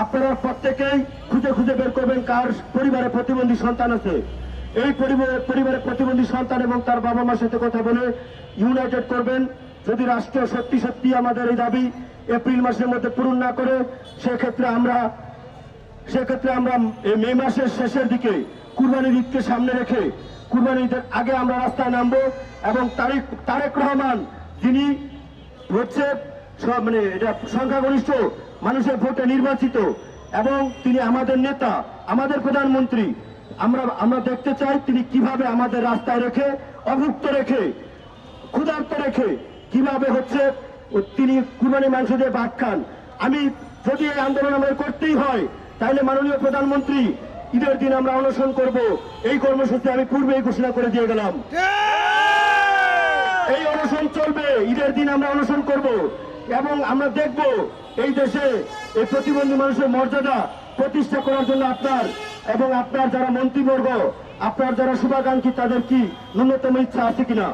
আপনারা প্রত্যেকেই খুঁজে খুঁজে বের করবেন কার পরিবারে প্রতিবন্ধী সন্তান আছে। এই পরিবারে প্রতিবন্ধী সন্তান এবং তার বাবা মার সাথে কথা বলে ইউনাইটেড করবেন। যদি রাষ্ট্র সত্যি সত্যি আমাদের এই দাবি এপ্রিল মাসের মধ্যে পূরণ না করে, সেক্ষেত্রে আমরা মে মাসের শেষের দিকে কুরবানির ঈদকে সামনে রেখে কুরবানির ঈদের আগে আমরা রাস্তায় নামবো এবং তারেক রহমান যিনি হচ্ছে এটা সংখ্যাগরিষ্ঠ মানুষের ভোটে নির্বাচিত এবং তিনি আমাদের নেতা, আমাদের প্রধানমন্ত্রী, আমরা দেখতে চাই তিনি কিভাবে আমাদের রাস্তায় রেখে, অভুক্ত রেখে, ক্ষুধার্ত রেখে কিভাবে হচ্ছে তিনি কুরবানি মাংস দিয়ে ভাত খান। আমি যদি এই আন্দোলন আমাদের করতেই হয়, তাহলে মাননীয় প্রধানমন্ত্রী ঈদের দিন আমরা অনশন করব। এই কর্মসূচি আমি পূর্বেই ঘোষণা করে দিয়ে গেলাম। এই অনশন চলবে, ঈদের দিন আমরা অনশন করব এবং আমরা দেখব এই দেশে এই প্রতিবন্ধী মানুষের মর্যাদা প্রতিষ্ঠা করার জন্য আপনার এবং আপনার যারা মন্ত্রীবর্গ, আপনার যারা শুভাকাঙ্ক্ষী, তাদের কি ন্যূনতম ইচ্ছা আছে কিনা।